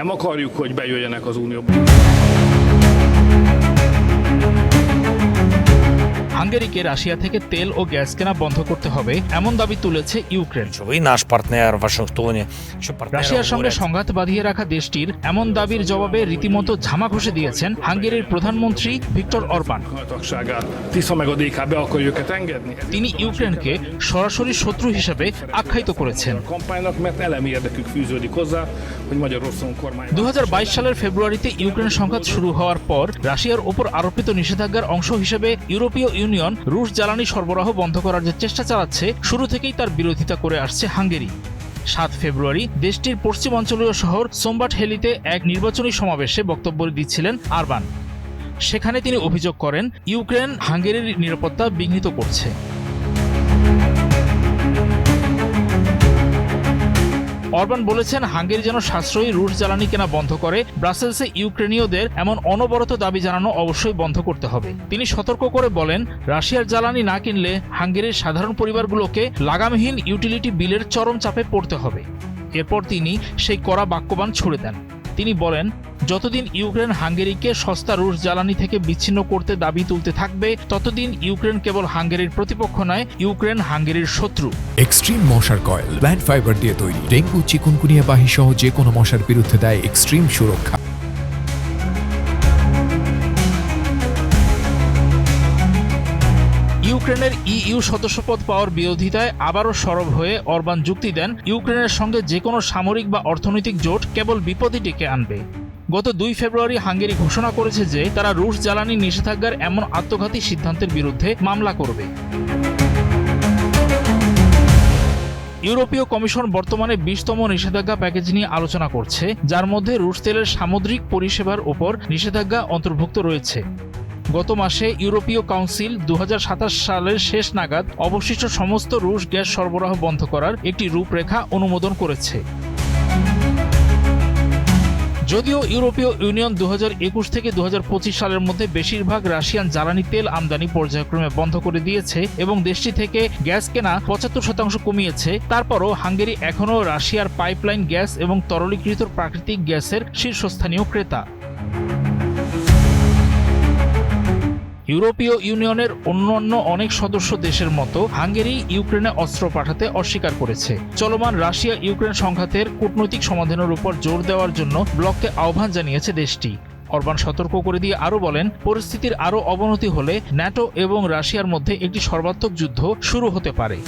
Nem akarjuk, hogy bejöjjenek az Unióba. হাঙ্গেরিকে Russia থেকে তেল ও গ্যাস কেনা বন্ধ করতে হবে এমন দাবি তুলেছে ইউক্রেন। Наш партнер в Вашингтоне. রাশিয়ার সঙ্গে সংঘাত বাঁধিয়ে রাখা দেশটির এমন দাবির জবাবে রীতিমতো ঝামা ঘষে দিয়েছেন হাঙ্গেরির প্রধানমন্ত্রী Victor Orban. Tisza meg a DK be akarja őket engedni. তিনি ইউক্রেনকে সরাসরি শত্রু হিসেবে আখ্যায়িত করেছেন। Kampánynak, mert elemi érdekük fűződik hozzá, hogy Magyarországon kormány. 2022 সালের ফেব্রুয়ারিতে ইউক্রেন সংঘাত শুরু হওয়ার পর রাশিয়ার ওপর আরোপিত নিষেধাজ্ঞার অংশ হিসেবে ইউরোপীয় ইউনিয়ন রুশ জ্বালানি সরবরাহ বন্ধ করার যে চেষ্টা চালাচ্ছে, শুরু থেকেই তার বিরোধিতা করে আসছে হাঙ্গেরি। 7 ফেব্রুয়ারি দেশটির পশ্চিমাঞ্চলীয় শহর সোমবাটহেলিতে এক নির্বাচনী সমাবেশে বক্তব্য দিচ্ছিলেন আরবান। সেখানে তিনি অভিযোগ করেন ইউক্রেন হাঙ্গেরির নিরাপত্তা বিঘ্নিত করছে। অরবান বলেছেন হাঙ্গেরি যেন সাশ্রয়ী রুশ জ্বালানি কেনা বন্ধ করে। ব্রাসেলসে ইউক্রেনীয়দের এমন অনবরত দাবি জানানো অবশ্যই বন্ধ করতে হবে। তিনি সতর্ক করে বলেন রাশিয়ার জ্বালানি না কিনলে হাঙ্গেরির সাধারণ পরিবারগুলোকে লাগামহীন ইউটিলিটি বিলের চরম চাপে পড়তে হবে। এরপর তিনি সেই কড়া বাক্যবাণ ছুড়ে দেন। তিনি বলেন যতদিন ইউক্রেন হাঙ্গেরিকে সস্তা রুশ জ্বালানি থেকে বিচ্ছিন্ন করতে দাবি তুলতে থাকবে, ততদিন ইউক্রেন কেবল হাঙ্গেরির প্রতিপক্ষ নয়, ইউক্রেন হাঙ্গেরির শত্রু। এক্সট্রিম মশার কয়েল প্ল্যান্ট ফাইবার দিয়ে তৈরি। ডেঙ্গু, চিকুনগুনিয়া বাহি সহ যে কোনো মশার বিরুদ্ধে দেয় এক্সট্রিম সুরক্ষা। ইউক্রেনের ইইউ সদস্যপদ পাওয়ার বিরোধিতায় আবারও সরব হয়ে অরবান যুক্তি দেন ইউক্রেনের সঙ্গে যে কোনো সামরিক বা অর্থনৈতিক জোট কেবল বিপদই ডেকে আনবে। গত 2 ফেব্রুয়ারি হাঙ্গেরি ঘোষণা করেছে যে তারা রুশ জ্বালানি নিষেধাজ্ঞার এমন আত্মঘাতী সিদ্ধান্তের বিরুদ্ধে মামলা করবে। ইউরোপীয় কমিশন বর্তমানে 20তম নিষেধাজ্ঞা প্যাকেজ নিয়ে আলোচনা করছে, যার মধ্যে রুশ তেলের সামুদ্রিক পরিষেবার ওপর নিষেধাজ্ঞা অন্তর্ভুক্ত রয়েছে। গত মাসে ইউরোপীয় কাউন্সিল 2027 সালের শেষ নাগাদ অবশিষ্ট সমস্ত রুশ গ্যাস সরবরাহ বন্ধ করার একটি রূপরেখা অনুমোদন করেছে। যদিও ইউরোপীয় ইউনিয়ন 2021 থেকে 2025 সালের মধ্যে বেশিরভাগ রাশিয়ান জ্বালানি তেল আমদানি পর্যায়ক্রমে বন্ধ করে দিয়েছে এবং দেশটি থেকে গ্যাস কেনা 75% কমিয়েছে, তারপরও হাঙ্গেরি এখনও রাশিয়ার পাইপলাইন গ্যাস এবং তরলীকৃত প্রাকৃতিক গ্যাসের শীর্ষস্থানীয় ক্রেতা। ইউরোপীয় ইউনিয়নের অন্যান্য অনেক সদস্য দেশের মতো হাঙ্গেরি ইউক্রেনে অস্ত্র পাঠাতে অস্বীকার করেছে। চলমান রাশিয়া ইউক্রেন সংঘাতের কূটনৈতিক সমাধানের উপর জোর দেওয়ার জন্য ব্লককে আহ্বান জানিয়েছে দেশটি। অরবান সতর্ক করে দিয়ে আরও বলেন পরিস্থিতির আরও অবনতি হলে ন্যাটো এবং রাশিয়ার মধ্যে একটি সর্বাত্মক যুদ্ধ শুরু হতে পারে।